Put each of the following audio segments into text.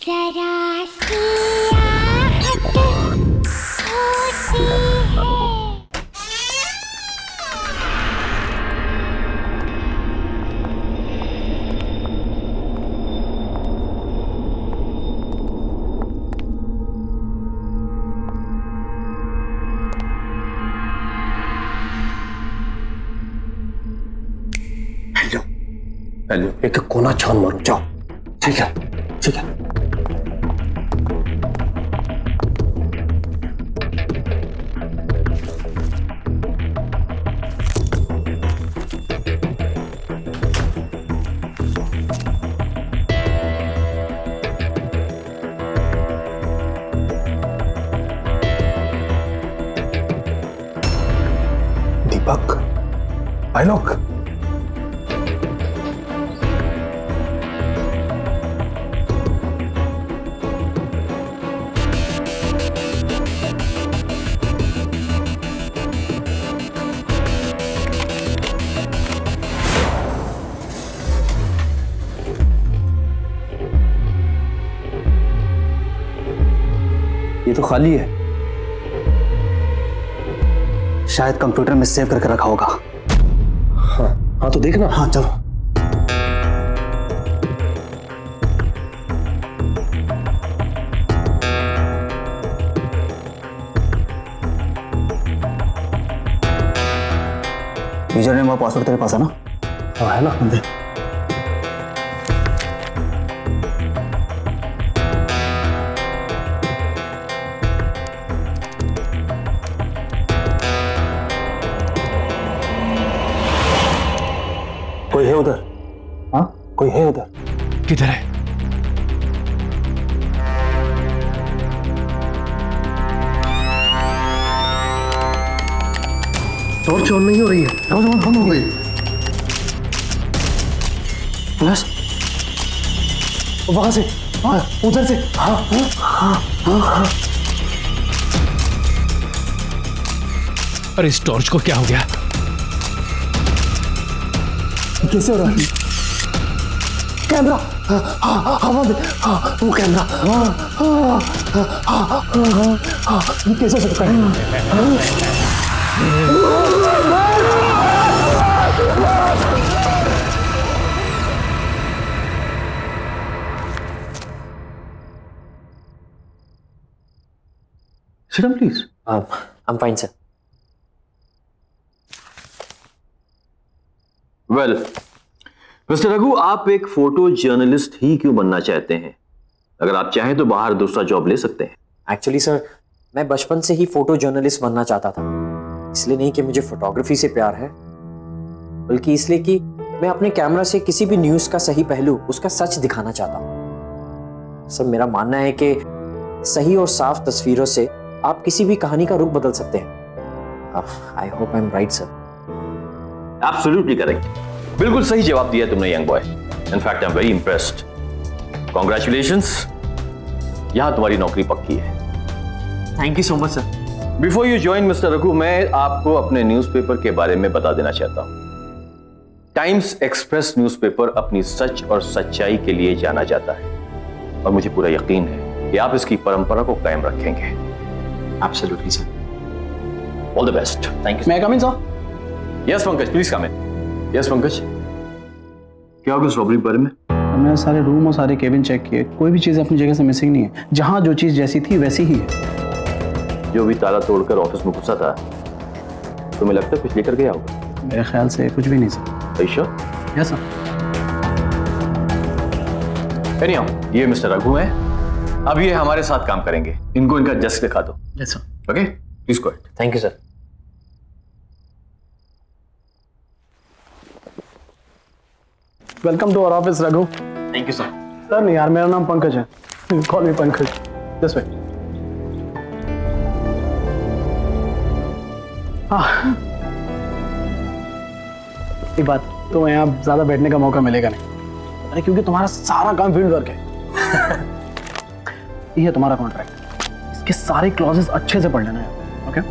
जरा सी आहट होती है। हेलो हेलो, एक कोना छान मारो, जाओ। ठीक है ठीक है। दीपक, आलोक, ये तो खाली है। शायद कंप्यूटर में सेव करके रखा होगा। हाँ हाँ, तो देखना। हाँ चलो। यूजर नेम और पासवर्ड तेरे पास है ना? हाँ है ना, दे। कोई है उधर? हाँ कोई है उधर? किधर है? टॉर्च ऑन नहीं हो रही है। टॉर्च ऑन हो गई। बस वहां से, उधर से। हाँ हाँ हाँ हाँ हाँ। अरे इस टॉर्च को क्या हो गया? कैसे हो रहा है? कैमरा, हवा में, वो कैमरा, कैसे हो सकता है? Sit down, please. I'm fine, sir. Well mister Raghu, आप एक फोटो जर्नलिस्ट ही क्यों बनना चाहते हैं? अगर आप चाहें तो बाहर दूसरा जॉब ले सकते हैं। एक्चुअली सर, मैं बचपन से ही फोटो जर्नलिस्ट बनना चाहता था। इसलिए नहीं कि मुझे फोटोग्राफी से प्यार है, बल्कि इसलिए कि मैं अपने कैमरा से किसी भी न्यूज का सही पहलू, उसका सच दिखाना चाहता हूं। सर, मेरा मानना है कि सही और साफ तस्वीरों से आप किसी भी कहानी का रुख बदल सकते हैं। I hope I am right sir. Absolutely correct, बिल्कुल सही जवाब दिया तुमने young boy. In fact I am very impressed. Congratulations, यहां तुम्हारी नौकरी पक्की है। Thank you so much sir. Before you join mister Raghu, मैं आपको अपने न्यूज़पेपर के बारे में बता देना चाहता हूं। टाइम्स एक्सप्रेस न्यूज़पेपर अपनी सच और सच्चाई के लिए जाना जाता है और मुझे पूरा यकीन है कि आप इसकी परंपरा को कायम रखेंगे। Absolutely sir. All the best. Thank you. मैं come in sir? Yes Pankaj, please come in. Yes Pankaj, क्या होगा इस रॉबरी के बारे में? हमने सारे रूम और सारे केबिन चेक किए, कोई भी चीज़ अपनी जगह से मिसिंग नहीं है। जहाँ जो चीज़ जैसी थी वैसी ही है। जो भी ताला तोड़कर ऑफिस में घुसा था, तुम्हें लगता है कुछ लेकर गया होगा? मेरे ख्याल से कुछ भी नहीं sir. Sure? Yes sir. Anyhow, ये मिस्टर रघु हैं। अब ये हमारे साथ काम करेंगे। इनको इनका डेस्क दिखा दो। Yes sir. Okay, please go ahead. Thank you sir. Welcome to our office Raghu. Thank you sir. Sir नहीं यार, मेरा नाम पंकज है। Call me Pankaj. This way. एक बात, तो यहाँ ज्यादा बैठने का मौका मिलेगा नहीं। अरे क्योंकि तुम्हारा सारा काम फील्ड वर्क है। ये है तुम्हारा कॉन्ट्रैक्ट, इसके सारे क्लॉजेस अच्छे से पढ़ लेना है। ओके?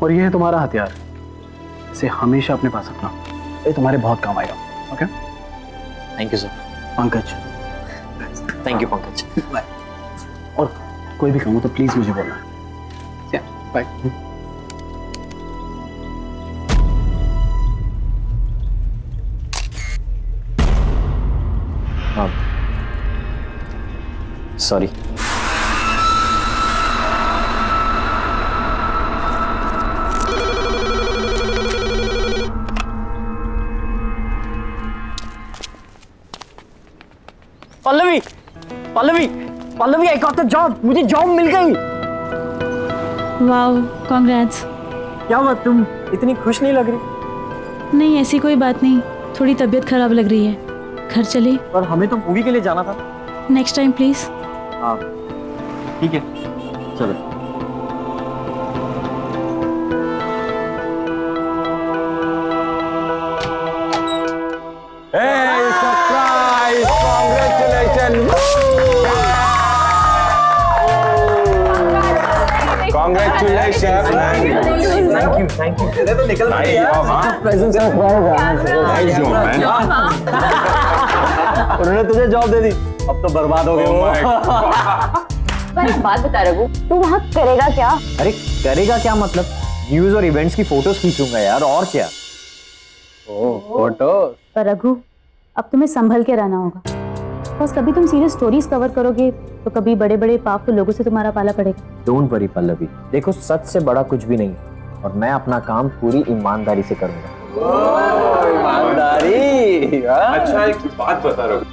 और ये है तुम्हारा हथियार, इसे हमेशा अपने पास रखना, ये तुम्हारे बहुत काम आएगा। Okay? Thank you sir. Pankaj. Thank you Pankaj. और कोई भी काम हो तो प्लीज मुझे बोलना। बाय। हाँ sorry. Pallavi Pallavi Pallavi, I got the job, मुझे जॉब मिल गई। Wow, congrats. क्या बात, तुम इतनी खुश नहीं लग रही? नहीं ऐसी कोई बात नहीं, थोड़ी तबीयत खराब लग रही है। घर चले? पर हमें तो मूवी के लिए जाना था। Next time please. हाँ ठीक है चलो। Thank you. तो निकल उन्होंने तुझे जॉब दे दी, अब तो बर्बाद हो गए। एक बात बता रघु, तू वहाँ करेगा क्या? अरे करेगा क्या मतलब, न्यूज और इवेंट्स की फोटोज खींचूंगा यार, और क्या। फोटो। पर रघु, अब तुम्हें संभल के रहना होगा, बस कभी तुम सीरियस स्टोरीज कवर करोगे तो कभी बड़े बड़े पावरफुल लोगों से तुम्हारा पाला पड़ेगा। डोंट वरी पल्लवी, देखो सच से बड़ा कुछ भी नहीं और मैं अपना काम पूरी ईमानदारी से करूंगा। ईमानदारी। अच्छा एक बात बता रहा हूँ,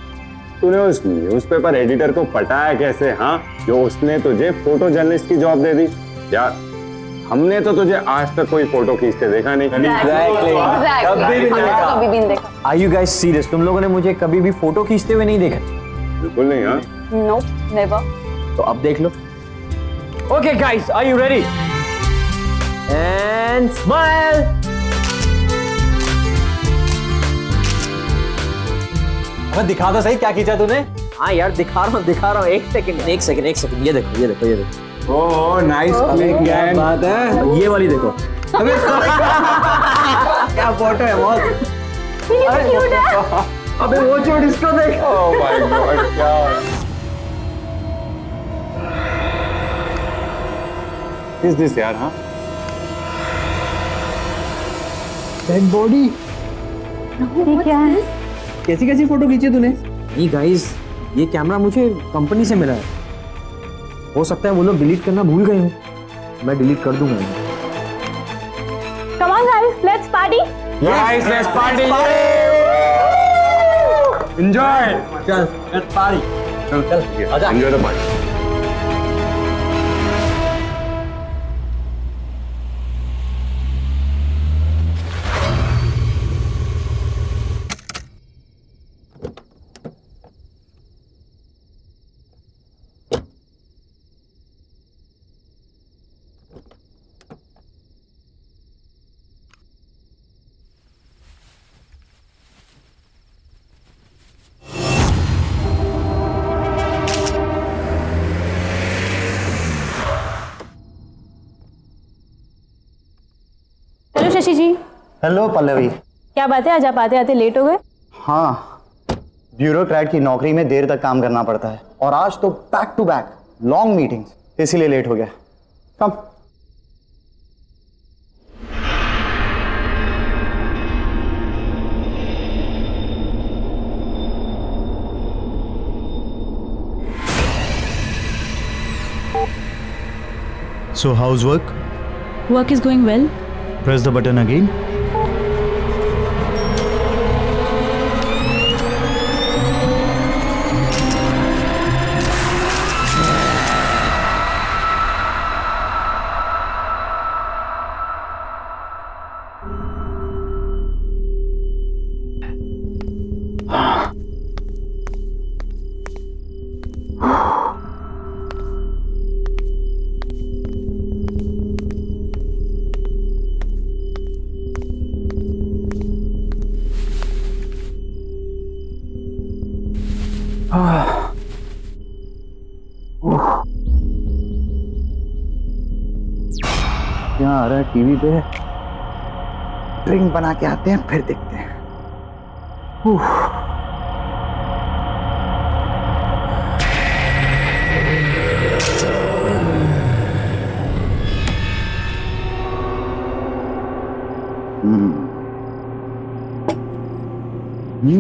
तूने उस न्यूज़पेपर एडिटर को पटाया कैसे? हाँ, जो उसने तुझे फोटो जर्नलिस्ट की जॉब दे दी यार। हमने तो तुझे आज तक कोई फोटो खींचते देखा नहीं। कभी भी नहीं देखा। Are you guys serious? तुम लोगों ने मुझे कभी भी फोटो खींचते हुए नहीं देखा? बिल्कुल नहीं। हाँ नो नेवर। तो अब देख लो। Okay guys, are you ready? And smile. अबे दिखा दो सही, क्या खींचा तूने? हाँ यार दिखा रहा हूँ। एक सेकंड, ये देखो। Oh nice click gang. बात है, ये वाली देखो। अबे क्या फोटो है बहुत। अबे वो चोट इसको देख। ओह माय गॉड, क्या इज दिस यार? हाँ डेड बॉडी। क्या है? कैसी कैसी फोटो खींची तूने? नहीं गाइस, ये कैमरा मुझे कंपनी से मिला है, हो सकता है वो लोग डिलीट करना भूल गए हो, मैं डिलीट कर दूंगा। Come on guys, let's party. Guys let's party. Enjoy. चल लेट्स पार्टी। चल आजा। Enjoy the party. Hello Shashi ji. Hello Pallavi. क्या बात है, आज आप आते आते लेट हो गए? हाँ, ब्यूरोक्रेट की नौकरी में देर तक काम करना पड़ता है और आज तो back to back long meetings, इसीलिए लेट हो गया। कम। So how's work? Work is going well. Press the button again. यहाँ आ रहा है टीवी पे, ड्रिंक बना के आते हैं फिर देखते हैं। हाँ?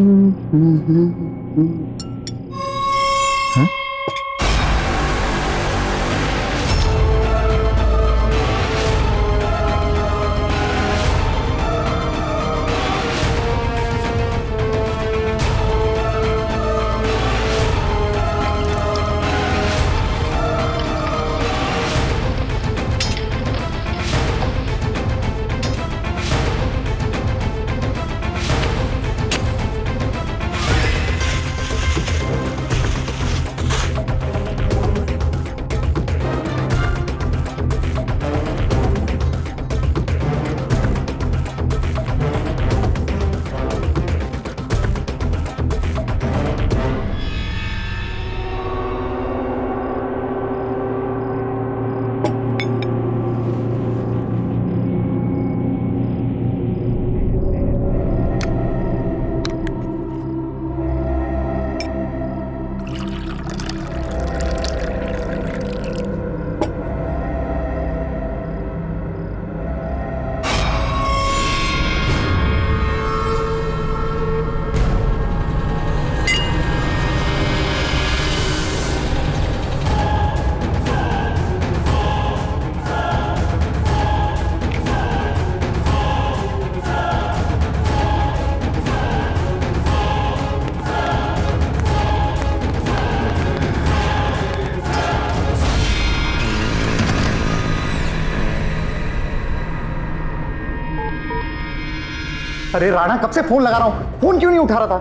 अरे राणा, कब से फोन लगा रहा हूं, फोन क्यों नहीं उठा रहा था?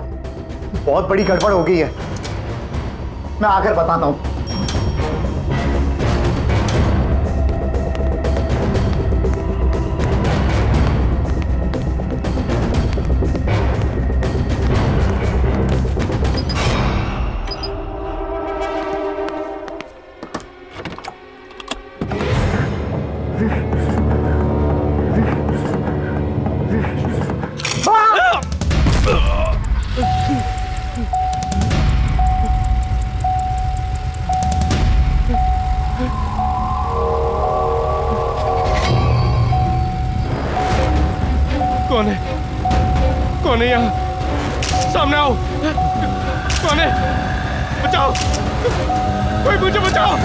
बहुत बड़ी गड़बड़ हो गई है, मैं आकर बताता हूं। कौन है यहाँ? सामने आओ। कौन है? बचाओ, कोई मुझे बचाओ।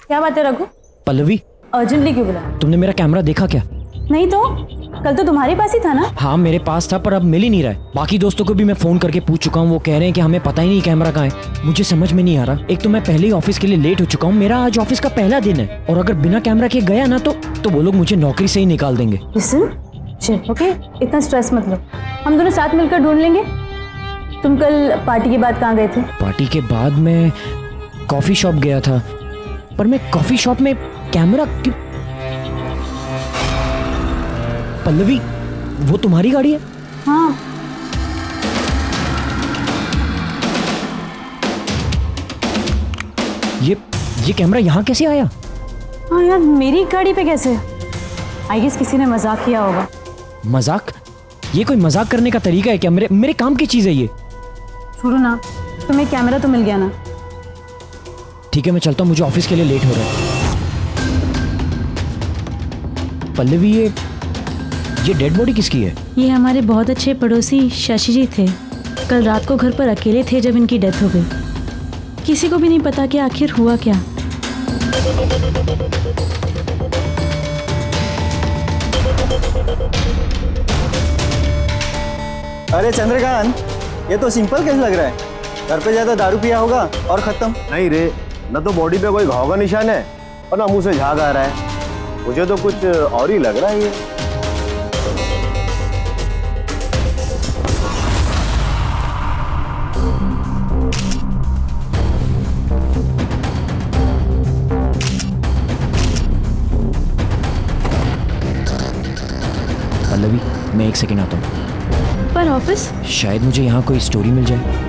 क्या बात है रघु? पल्लवी, अर्जेंटली क्यों बुला? तुमने मेरा कैमरा देखा क्या? नहीं तो कल तो तुम्हारे पास ही था ना? हाँ मेरे पास था, पर अब मिल ही नहीं रहा है। बाकी दोस्तों को भी मैं फोन करके पूछ चुका हूँ, वो कह रहे हैं कि हमें पता ही नहीं कैमरा कहाँ है। मुझे समझ में नहीं आ रहा। एक तो मैं पहले ही ऑफिस के लिए लेट हो चुका हूँ, मेरा आज ऑफिस का पहला दिन है, और अगर बिना कैमरा के गया ना तो वो लोग मुझे नौकरी से ही निकाल देंगे। ओके, इतना स्ट्रेस मत लो, हम दोनों साथ मिलकर ढूंढ लेंगे। तुम कल पार्टी के बाद कहाँ गए थे? पार्टी के बाद मैं कॉफी शॉप गया था, पर मैं कॉफी शॉप में कैमरा क्यों? पल्लवी, वो तुम्हारी गाड़ी है? हाँ। ये कैमरा यहाँ कैसे आया? हाँ यार, मेरी गाड़ी पे कैसे? आई गेस किसी ने मजाक किया होगा। मजाक? ये कोई मजाक करने का तरीका है क्या? मेरे काम की चीज है ये। छोड़ो ना, तुम्हें कैमरा तो मिल गया ना? ठीक है, मैं चलता हूँ, मुझे ऑफिस के लिए लेट हो रहा है। पल्लवी, ये डेड बॉडी किसकी है? ये हमारे बहुत अच्छे पड़ोसी शशि जी थे। कल रात को घर पर अकेले थे जब इनकी डेथ हो गई। किसी को भी नहीं पता कि आखिर हुआ क्या। अरे चंद्रकांत, ये तो सिंपल केस लग रहा है। घर पे ज्यादा दारू पिया होगा और खत्म। नहीं रे, न तो बॉडी पे कोई घाव का निशान है और ना मुंह से झाग आ रहा है। मुझे तो कुछ और ही लग रहा है ये। पल्लवी, मैं 1 सेकंड आता हूँ। पर ऑफिस? शायद मुझे यहाँ कोई स्टोरी मिल जाए।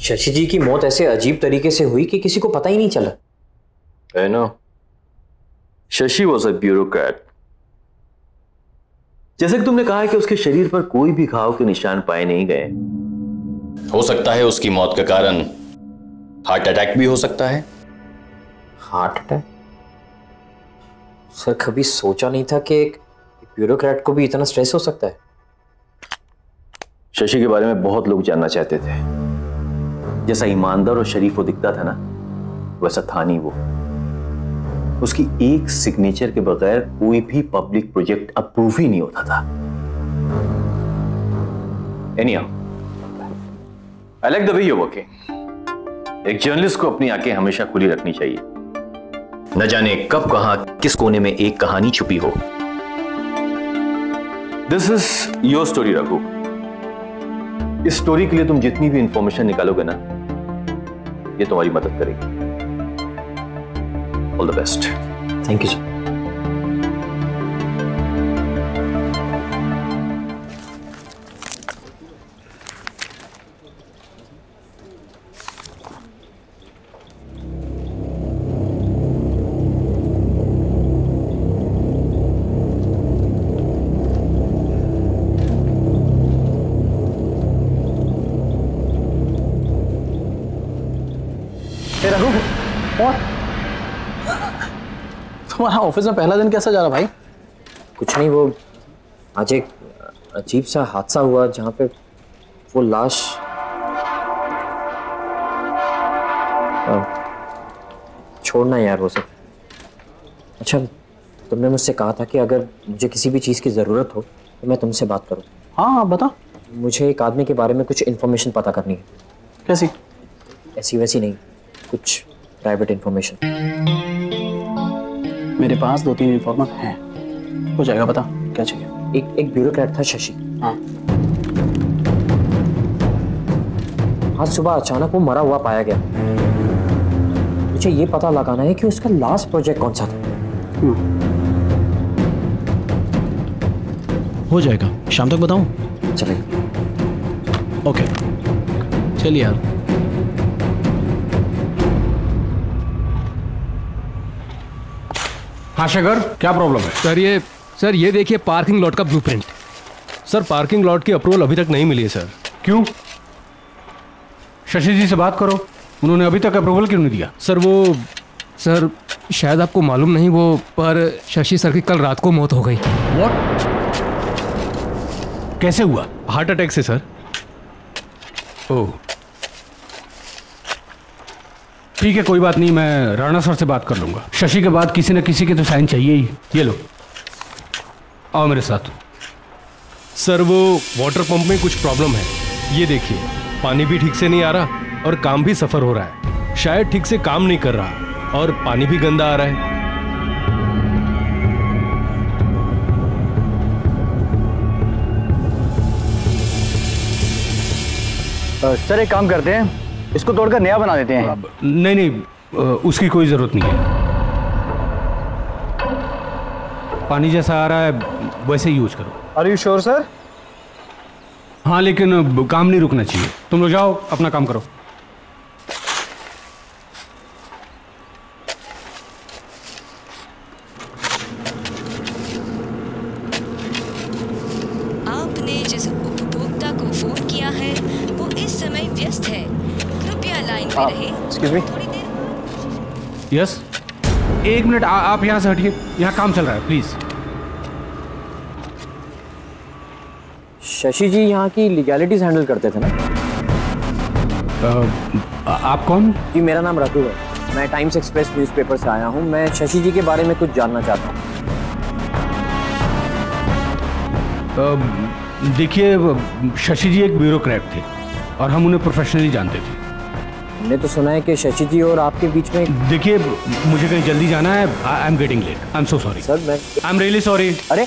शशि जी की मौत ऐसे अजीब तरीके से हुई कि किसी को पता ही नहीं चला। I know. Shashi was a bureaucrat. जैसे कि तुमने कहा कि उसके शरीर पर कोई भी घाव के निशान पाए नहीं गए। हो सकता है उसकी मौत का कारण हार्ट अटैक भी हो सकता है। Heart attack? सर कभी सोचा नहीं था कि एक ब्यूरोक्रेट को भी इतना स्ट्रेस हो सकता है। शशि के बारे में बहुत लोग जानना चाहते थे। जैसा ईमानदार और शरीफ वो दिखता था ना, वैसा था नहीं वो। उसकी एक सिग्नेचर के बगैर कोई भी पब्लिक प्रोजेक्ट अप्रूव ही नहीं होता था। Anyhow, I like the way you're working. एक जर्नलिस्ट को अपनी आंखें हमेशा खुली रखनी चाहिए। न जाने कब कहां किस कोने में एक कहानी छुपी हो। This is your story Raghu. इस स्टोरी के लिए तुम जितनी भी इंफॉर्मेशन निकालोगे ना, ये तुम्हारी मदद करेगी। All the best. Thank you sir. तुम्हारा ऑफिस में पहला दिन कैसा जा रहा भाई? कुछ नहीं, वो आज एक अजीब सा हादसा हुआ जहाँ पे वो लाश छोड़ना यार वो सब। अच्छा, तुमने मुझसे कहा था कि अगर मुझे किसी भी चीज़ की ज़रूरत हो तो मैं तुमसे बात करूँ। हाँ बता। मुझे एक आदमी के बारे में कुछ इन्फॉर्मेशन पता करनी है। कैसी? ऐसी वैसी नहीं, कुछ प्राइवेट इन्फॉर्मेशन। मेरे पास 2-3 इन्फॉर्मर हैं, हो जाएगा। बता क्या चाहिए? एक ब्यूरोक्रेट था शशि। हाँ। आज सुबह अचानक वो मरा हुआ पाया गया। मुझे ये पता लगाना है कि उसका लास्ट प्रोजेक्ट कौन सा था। हो जाएगा, शाम तक बताऊं? चलेगा। ओके, चलिए यार। हाँ शेखर, क्या प्रॉब्लम है? सर ये देखिए पार्किंग लॉट का ब्लूप्रिंट। सर पार्किंग लॉट की अप्रूवल अभी तक नहीं मिली है सर। क्यों? शशि जी से बात करो, उन्होंने अभी तक अप्रूवल क्यों नहीं दिया? सर शायद आपको मालूम नहीं, वो पर शशि सर की कल रात को मौत हो गई। व्हाट? कैसे हुआ? हार्ट अटैक से सर। ओह ठीक है, कोई बात नहीं, मैं राणा सर से बात कर लूंगा। शशि के बाद किसी न किसी के तो साइन चाहिए ही। ये लो, आओ मेरे साथ। सर वो वाटर पंप में कुछ प्रॉब्लम है, ये देखिए पानी भी ठीक से नहीं आ रहा और काम भी सफर हो रहा है। शायद ठीक से काम नहीं कर रहा और पानी भी गंदा आ रहा है। सर एक काम करते हैं, इसको तोड़कर नया बना देते हैं। नहीं, उसकी कोई जरूरत नहीं है। पानी जैसा आ रहा है वैसे ही यूज करो। Are you sure sir? हाँ, लेकिन काम नहीं रुकना चाहिए। तुम लोग जाओ, अपना काम करो। आपने जिस उपभोक्ता को फोन किया है वो इस समय व्यस्त है, कृपया लाइन पे रहे। Excuse me. यस, 1 मिनट, आप यहाँ से हटिए, यहाँ काम चल रहा है, प्लीज। शशि जी यहाँ की लीगैलिटीज हैंडल करते थे ना? आप कौन? जी मेरा नाम रघु है, मैं टाइम्स एक्सप्रेस न्यूज़पेपर से आया हूँ। मैं शशि जी के बारे में कुछ जानना चाहता हूँ। देखिए, शशि जी एक ब्यूरोक्रेट थे और हम उन्हें प्रोफेशनली जानते थे। हमने तो सुना है कि शशि जी और आपके बीच में। देखिए, मुझे कहीं जल्दी जाना है। I am getting late, I am so sorry sir. मैं आई एम रियली सॉरी। अरे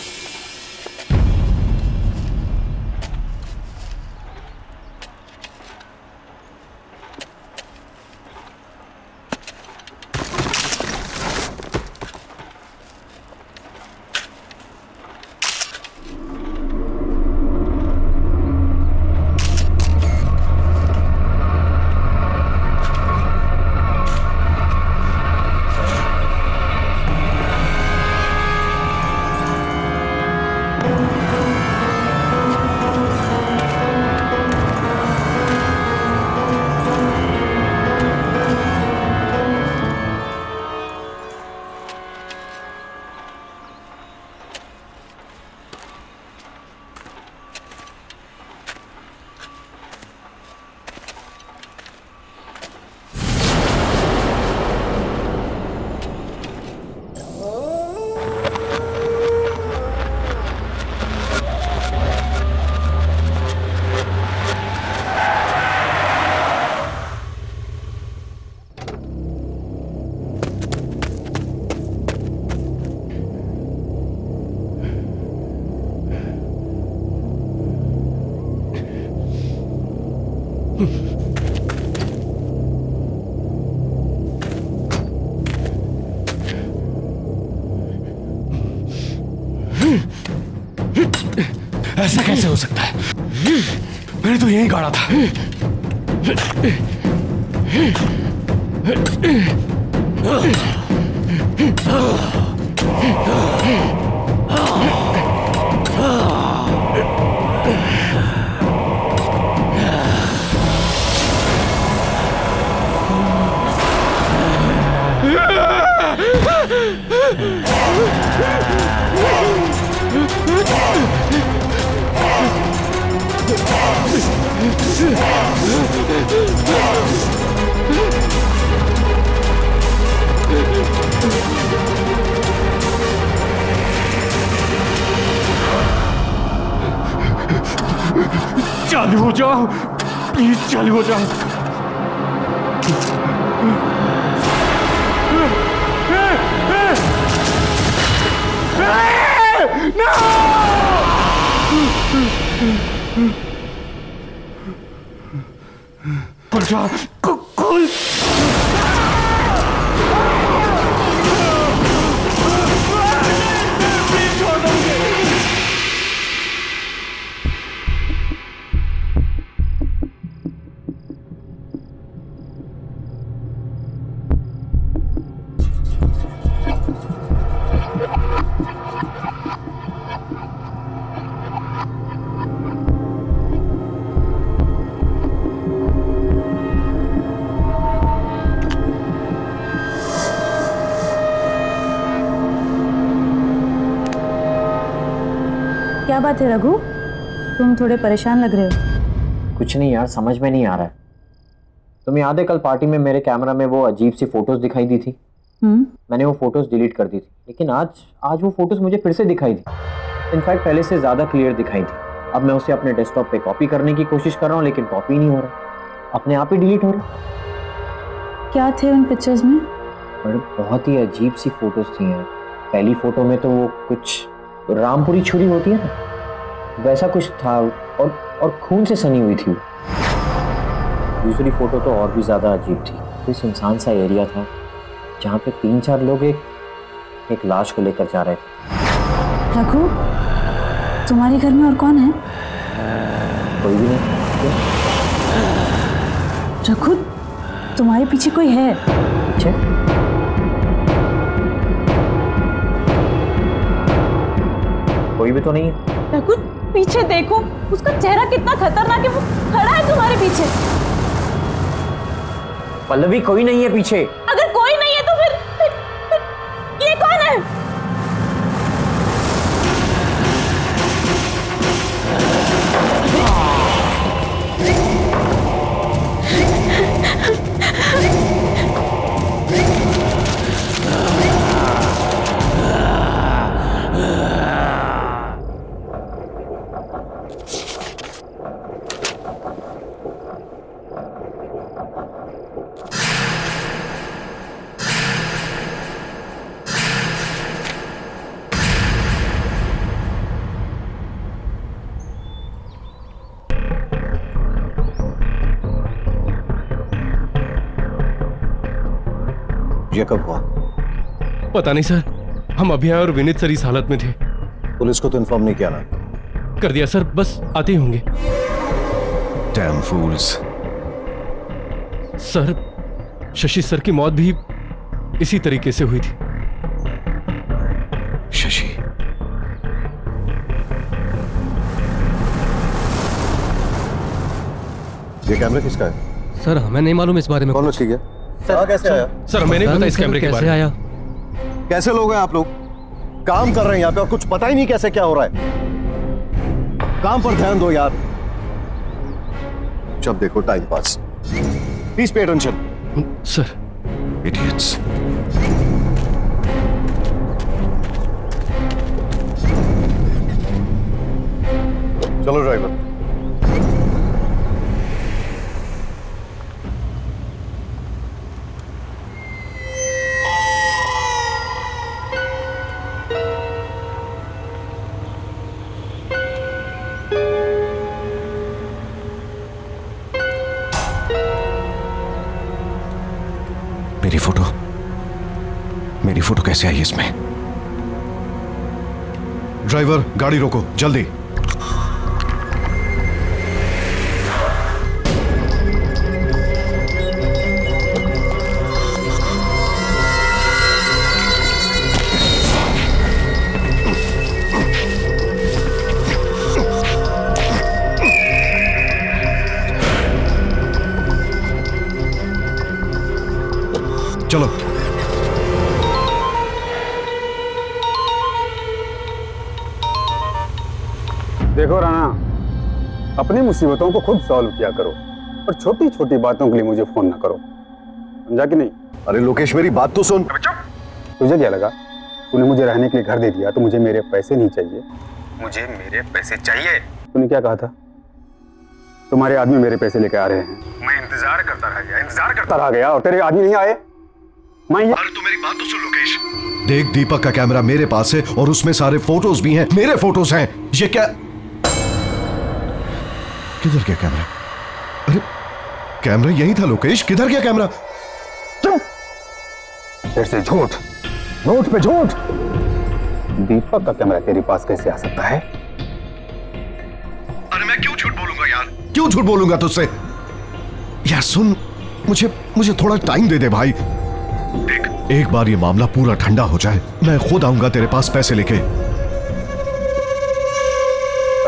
ऐसा कैसे हो सकता है? मैंने तो यही गाड़ा था। चालू हो जाओ प्लीज, चालू हो जाओ। खुल जा, खुल। क्या बात है रघु, तुम थोड़े परेशान लग रहे हो। कुछ नहीं यार, समझ में नहीं आ रहा है। तुम्हें याद है कल पार्टी में मेरे कैमरा में वो अजीब सी फोटोज दिखाई दी थी? मैंने वो फोटोज डिलीट कर दी थी, लेकिन आज वो फोटोज मुझे फिर से दिखाई दी। इनफैक्ट पहले से ज्यादा क्लियर दिखाई थी। अब मैं उसे अपने डेस्कटॉप पे कॉपी करने की कोशिश कर रहा हूँ, लेकिन कॉपी नहीं हो रहा, अपने आप ही डिलीट हो रहा। क्या थे उन पिक्चर्स में? बड़े बहुत ही अजीब सी फोटोज थी यार। पहली फोटो में तो वो कुछ रामपुरी छुरी होती है ना, वैसा कुछ था, और खून से सनी हुई थी। दूसरी फोटो तो और भी ज्यादा अजीब थी। कोई सुनसान सा एरिया था जहाँ पे 3-4 लोग एक लाश को लेकर जा रहे थे। रघु, तुम्हारे घर में और कौन है? कोई भी नहीं। रघु, तुम्हारे पीछे कोई है? कोई भी तो नहीं है। रघु, पीछे देखो, उसका चेहरा कितना खतरनाक है, वो खड़ा है तुम्हारे पीछे। पल्लवी, कोई नहीं है पीछे। अगर कोई नहीं है तो फिर ये कौन है? ये कब हुआ? पता नहीं सर, हम अभी आए और विनीत सर इस हालत में थे। पुलिस को तो इन्फॉर्म नहीं किया ना? कर दिया सर, बस आते ही होंगे। Damn fools। Sir, Shashi sir की मौत भी इसी तरीके से हुई थी। शशि? ये कैमरा किसका है? सर, हमें नहीं मालूम इस बारे में। कौन ठीक है? सर कैसे आया? सर, हमें नहीं पता इस कैमरे के बारे में। आया? कैसे लोग हैं आप लोग? काम कर रहे हैं यहाँ पे और कुछ पता ही नहीं कैसे क्या हो रहा है। काम पर ध्यान दो यार। जब देखो time pass. Please pay attention. Sir. Idiots. चलो ड्राइवर। मेरी फोटो कैसे आई इसमें? ड्राइवर गाड़ी रोको जल्दी। चलो। देखो राणा, अपनी मुसीबतों को खुद सॉल्व किया करो और छोटी छोटी बातों के लिए मुझे फोन ना करो, समझा कि नहीं? अरे लोकेश मेरी बात तो सुन। तुझे क्या लगा तूने मुझे रहने के लिए घर दे दिया तो मुझे मेरे पैसे नहीं चाहिए? मुझे मेरे पैसे चाहिए। तूने क्या कहा था? तुम्हारे आदमी मेरे पैसे लेके आ रहे हैं। मैं इंतजार करता रह गया और तेरे आदमी नहीं आए। अरे तू मेरी बात तो सुन लोकेश। देख दीपक का कैमरा मेरे पास है और उसमें सारे फोटोज भी हैं, मेरे फोटोज हैं। ये क्या? किधर गया कैमरा? अरे कैमरा यही था लोकेश, किधर गया कैमरा? फिर से झूठ, झूठ पे झूठ। दीपक का कैमरा तेरे पास कैसे आ सकता है? अरे मैं क्यों झूठ बोलूंगा यार, क्यों झूठ बोलूंगा तुझसे? यार सुन, मुझे थोड़ा टाइम दे दे भाई। देख, एक बार ये मामला पूरा ठंडा हो जाए, मैं खुद आऊंगा तेरे पास पैसे लेके।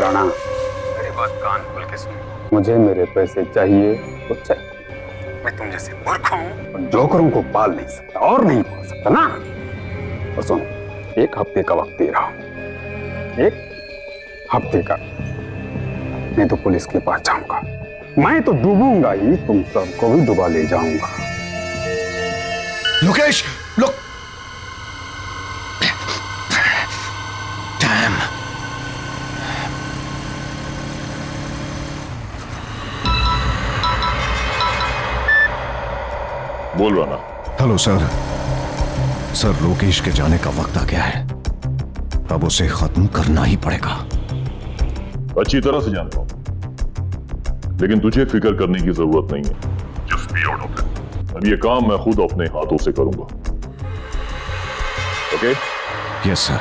राणा, मेरी बात कान खोल के सुन। मुझे मेरे पैसे चाहिए तो चाहिए। मैं तुम जैसे मूर्ख हूं और जोकरों को पाल नहीं सकता और नहीं पाल सकता ना। और सुन, 1 हफ्ते का वक्त दे रहा हूं, 1 हफ्ते का। नहीं तो पुलिस के पास जाऊंगा। मैं तो डूबूंगा ही, तुम सबको भी डुबा ले जाऊंगा। लोकेश, लोक डैम। बोल रहा ना। Hello sir. सर लोकेश के जाने का वक्त आ गया है, अब उसे खत्म करना ही पड़ेगा। अच्छी तरह से जानता हूं, लेकिन तुझे फिक्र करने की जरूरत नहीं है। Just be out of it. अब ये काम मैं खुद अपने हाथों से करूंगा। Okay? Yes sir.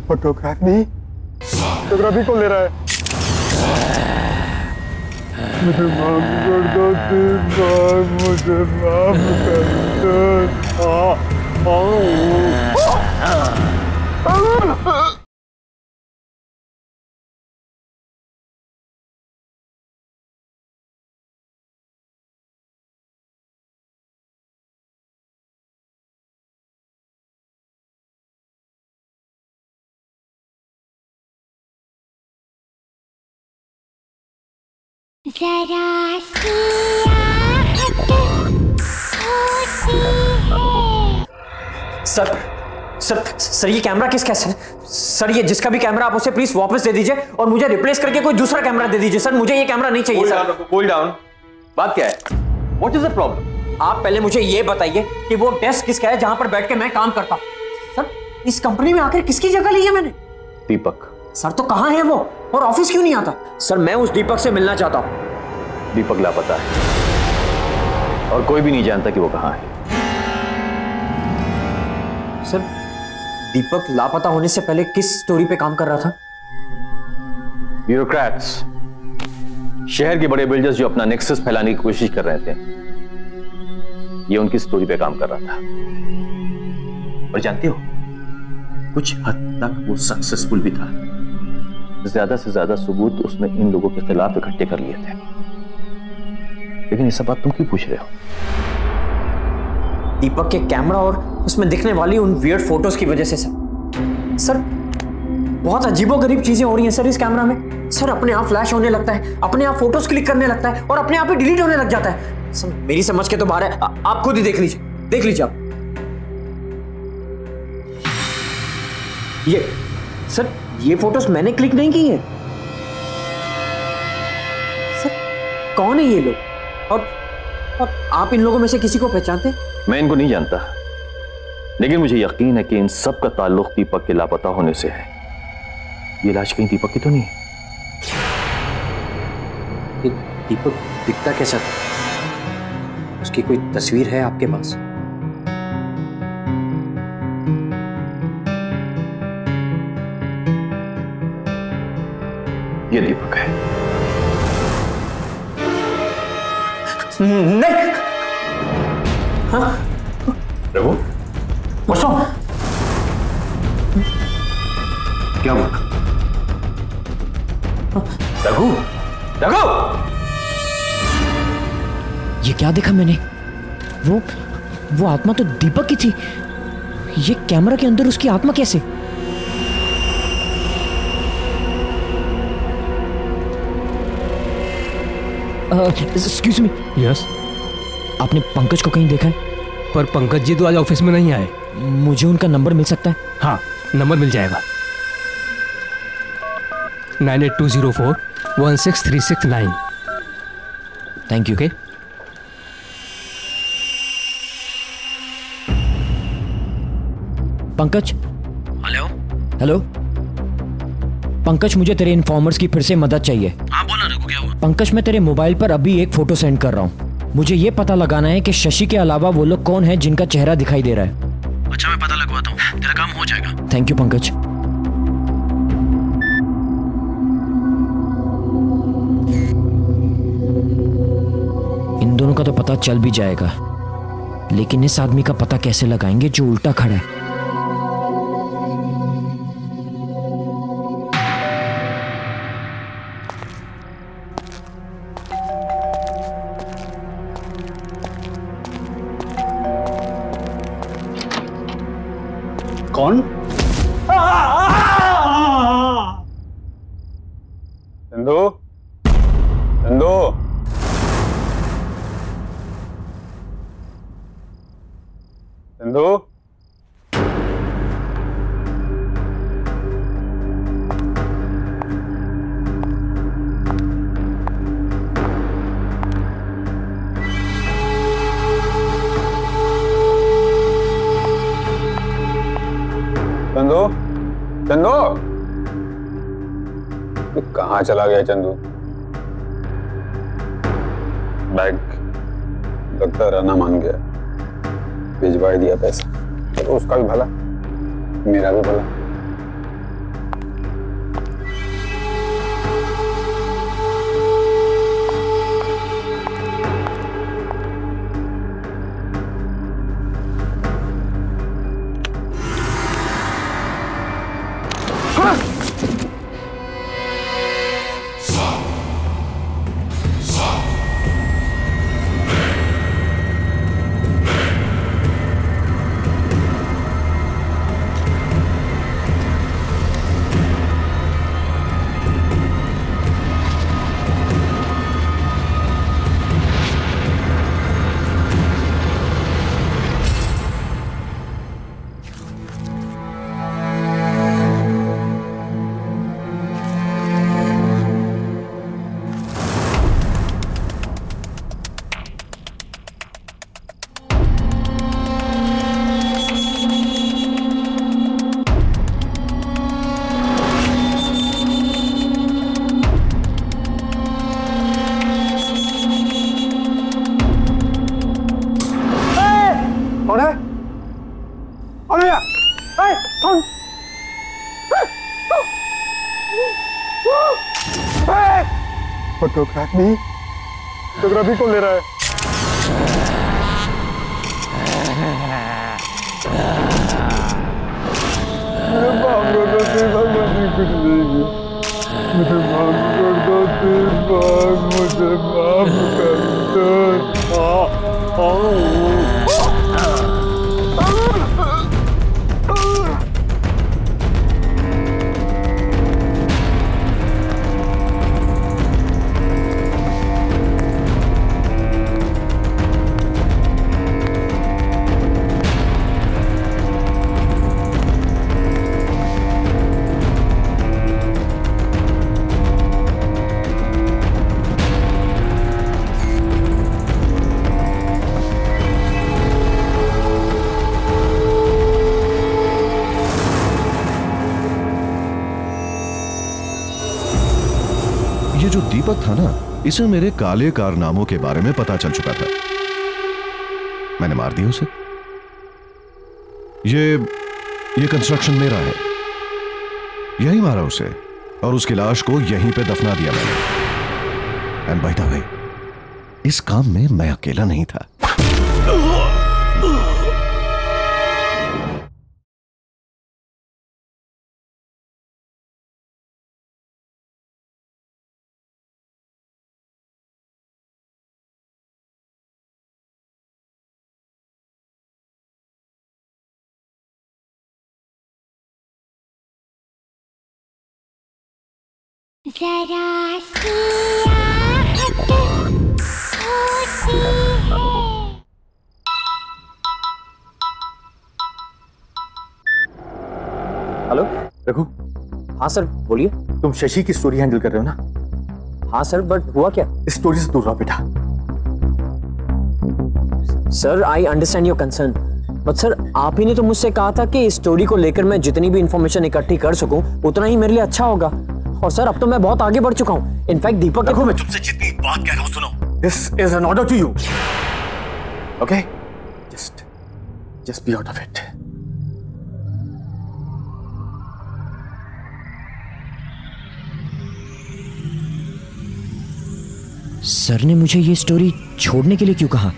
Photography? Photography कौन ले रहा है? मुझे माफ कर दो, मुझे माफ कर दो। जरा सी आहट होती है। सर ये कैमरा किसका है सर? ये जिसका भी कैमरा आप उसे प्लीज वापस दे दीजिए और मुझे रिप्लेस करके कोई दूसरा कैमरा दे दीजिए सर। मुझे ये कैमरा नहीं चाहिए सर। Cool down. बात क्या है? What is the problem? आप पहले मुझे ये बताइए कि वो डेस्क किसका है जहां पर बैठ के मैं काम करता हूं। सर इस कंपनी में आकर किसकी जगह ली है मैंने? दीपक। सर तो कहां है वो और ऑफिस क्यों नहीं आता? सर मैं उस दीपक से मिलना चाहता हूं। दीपक लापता है और कोई भी नहीं जानता कि वो कहां है। सर दीपक लापता होने से पहले किस स्टोरी पे काम कर रहा था? ब्यूरोक्रेट्स, शहर के बड़े बिल्डर्स जो अपना नेक्सस फैलाने की कोशिश कर रहे थे, ये उनकी स्टोरी पे काम कर रहा था। और जानते हो, कुछ हद तक वो सक्सेसफुल भी था। ज्यादा से ज्यादा सबूत उसने इन लोगों के खिलाफ इकट्ठे कर लिए थे। लेकिन ये सब बात तुम क्यों पूछ रहे हो? दीपक के कैमरा और उसमें दिखने वाली उन वियर्ड फोटोज की वजह से सर बहुत अजीबोगरीब चीजें हो रही हैं सर इस कैमरा में। सर अपने आप फ्लैश होने लगता है, अपने आप फोटोज क्लिक करने लगता है और अपने आप ही डिलीट होने लग जाता है। सर मेरी समझ के तो बाहर है, आप खुद ही देख लीजिए आप। ये सर ये फोटोज मैंने क्लिक नहीं की है। सर कौन है ये लोग और आप इन लोगों में से किसी को पहचानते हैं? मैं इनको नहीं जानता, लेकिन मुझे यकीन है कि इन सब का ताल्लुक दीपक के लापता होने से है। ये लाश कहीं दीपक की तो नहीं है? दीपक दिखता कैसा था? उसकी कोई तस्वीर है आपके पास? ये दीपक है। निक! हाँ? Raghu, What's wrong? क्या हुआ? रघु, रघु! ये क्या देखा मैंने? वो आत्मा तो दीपक की थी। ये कैमरा के अंदर उसकी आत्मा कैसे? Excuse me. यस। आपने पंकज को कहीं देखा है? पर पंकज जी तो आज ऑफिस में नहीं आए। मुझे उनका नंबर मिल सकता है? हाँ, नंबर मिल जाएगा। 9820416369। Thank you. के पंकज। हेलो। हेलो पंकज, मुझे तेरे इन्फॉर्मर्स की फिर से मदद चाहिए। हाँ बोला रघु, क्या हुआ? पंकज, मैं तेरे मोबाइल पर अभी एक फोटो सेंड कर रहा हूँ। मुझे ये पता लगाना है कि शशि के अलावा वो लोग कौन है जिनका चेहरा दिखाई दे रहा है। अच्छा, मैं पता लगवाता हूँ, तेरा काम हो जाएगा। Thank you Pankaj. इन दोनों का तो पता चल भी जाएगा, लेकिन इस आदमी का पता कैसे लगाएंगे जो उल्टा खड़ा है? कौन? चंदू, चंदू, चंदू, चंदू, चंदू, तू कहाँ चला गया चंदू? बैग लगता रहना मान गया, भिजवा दिया पैसा। तो उसका भी भला, मेरा भी भला। फोटोग्राफी फोटोग्राफी कौन ले रहा है? मेरे बाप को तो भगवान ने कुछ नहीं किया। मुझे माफ कर दो, मुझे माफ कर दो। ये जो दीपक था ना, इसे मेरे काले कारनामों के बारे में पता चल चुका था। मैंने मार दिया उसे। ये कंस्ट्रक्शन मेरा है, यही मारा उसे। और उसकी लाश को यहीं पे दफना दिया मैंने। एंड बाय द वे, इस काम में मैं अकेला नहीं था। जरा सी आहट होती है। हेलो रघु। हाँ सर बोलिए। तुम शशि की स्टोरी हैंडल कर रहे हो ना? हाँ सर, बट हुआ क्या? इस स्टोरी से दूर रहो बेटा। Sir I understand your concern, but sir आप ही ने तो मुझसे कहा था कि इस स्टोरी को लेकर मैं जितनी भी इंफॉर्मेशन इकट्ठी कर सकूं उतना ही मेरे लिए अच्छा होगा। और सर अब तो मैं बहुत आगे बढ़ चुका हूं। इनफैक्ट दीपक देखो, मैं तुमसे जितनी बात कह रहा हूं सुनो। This is an order to you, okay? Just be out of it. Sir ने मुझे ये स्टोरी छोड़ने के लिए क्यों कहा?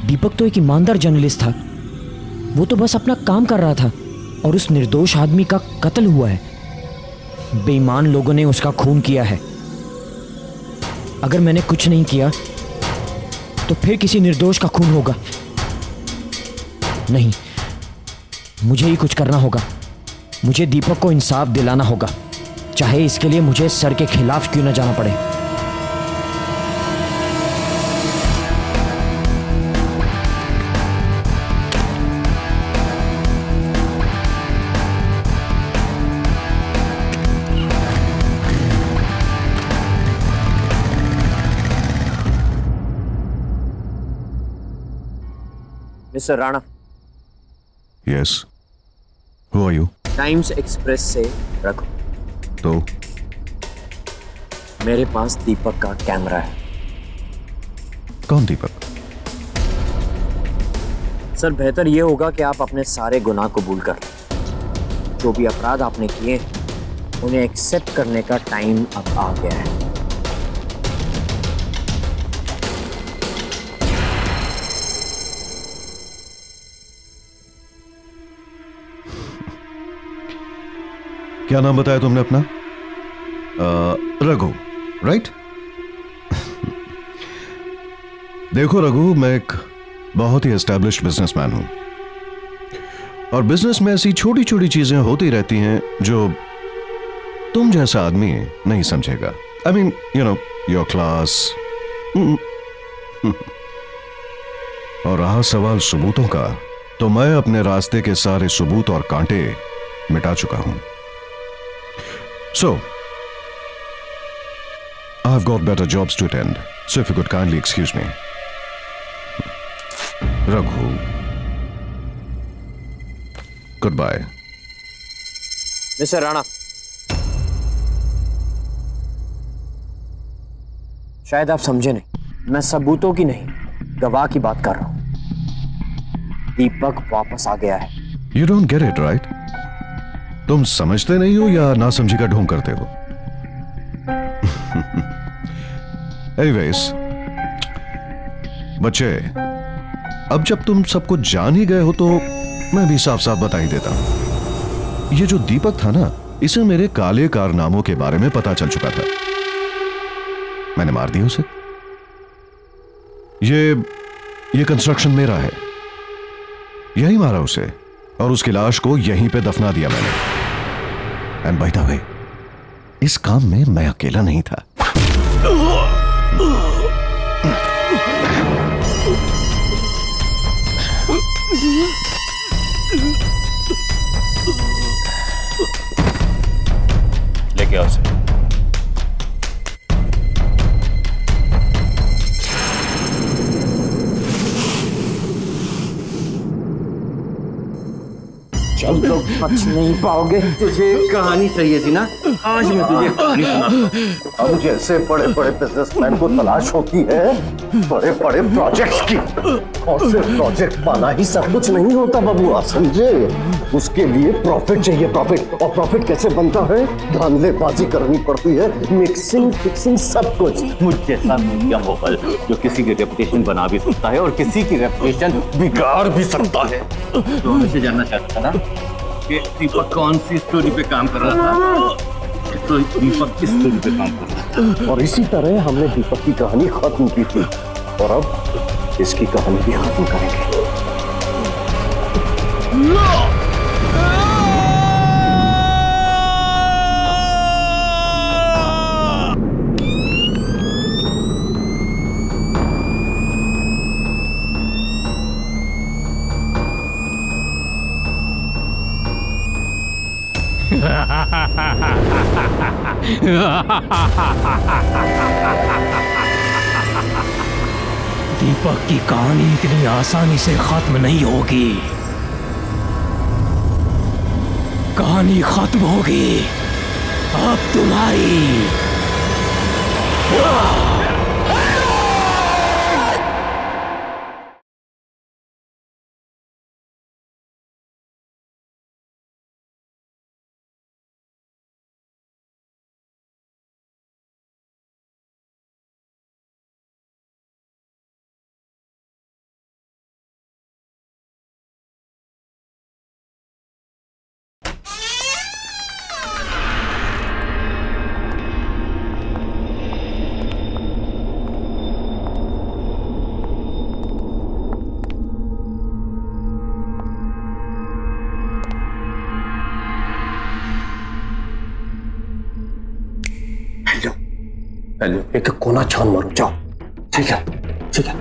दीपक तो एक ईमानदार जर्नलिस्ट था, वो तो बस अपना काम कर रहा था और उस निर्दोष आदमी का कत्ल हुआ है। बेईमान लोगों ने उसका खून किया है। अगर मैंने कुछ नहीं किया तो फिर किसी निर्दोष का खून होगा। नहीं, मुझे ही कुछ करना होगा। मुझे दीपक को इंसाफ दिलाना होगा, चाहे इसके लिए मुझे सर के खिलाफ क्यों ना जाना पड़े। Mister Rana. Yes, who are you? Times Express से रखो। तो मेरे पास दीपक का कैमरा है। कौन दीपक? सर बेहतर यह होगा कि आप अपने सारे गुनाह कबूल कर लें। जो भी अपराध आपने किए उन्हें एक्सेप्ट करने का टाइम अब आ गया है। क्या नाम बताया तुमने अपना? रघु, राइट? देखो रघु, मैं एक बहुत ही एस्टैब्लिश्ड बिजनेसमैन हूं और बिजनेस में ऐसी छोटी छोटी चीजें होती रहती हैं जो तुम जैसा आदमी नहीं समझेगा। I mean you know your class. और रहा सवाल सबूतों का, तो मैं अपने रास्ते के सारे सबूत और कांटे मिटा चुका हूं। So, I've got better jobs to attend, so if you could kindly excuse me. Raghu. Goodbye. Mister Rana, शायद आप समझे नहीं, मैं सबूतों की नहीं, गवाह की बात कर रहा हूं। दीपक वापस आ गया है। You don't get it, right? तुम समझते नहीं हो या नासमझी का ढोंग करते हो? Anyways, बच्चे, अब जब तुम सब कुछ जान ही गए हो तो मैं भी साफ साफ बता ही देता हूं। ये जो दीपक था ना, इसे मेरे काले कारनामों के बारे में पता चल चुका था। मैंने मार दिया उसे। ये कंस्ट्रक्शन मेरा है, यही मारा उसे और उसकी लाश को यहीं पे दफना दिया मैंने। एंड बाय द वे, इस काम में मैं अकेला नहीं था। लेके आओ उसे। चल बच नहीं पाओगे। तुझे कहानी चाहिए थी ना, आज मैं तुझे कहानी सुनाता हूँ। अब जैसे बड़े बड़े बिजनेसमैन को तलाश होती है बड़े बड़े प्रोजेक्ट्स की, और सिर्फ प्रोजेक्ट पाना ही सब कुछ नहीं होता बबुआ, समझे? उसके लिए प्रॉफिट चाहिए, प्रॉफिट। और प्रॉफिट कैसे बनता है? धांधलेबाजी करनी पड़ती है, मिक्सिंग फिक्सिंग सब कुछ। मुझ जैसा मीडिया मोबाइल जो किसी की रेपुटेशन बना भी सकता है और किसी की रेपुटेशन बिगाड़ भी सकता है। तो मुझे जानना चाहता था ना कि दीपक कौन सी स्टोरी पे काम कर रहा था, तो दीपक किस स्टोरी पे काम कर रहा था। और इसी तरह हमने दीपक की कहानी खत्म की थी, और अब इसकी कहानी भी खत्म करेंगे। दीपक की कहानी इतनी आसानी से खत्म नहीं होगी। कहानी खत्म होगी अब तुम्हारी। हेलो, एक कोना छान मारो, जाओ। ठीक है, ठीक है।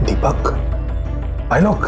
दीपक, आलोक,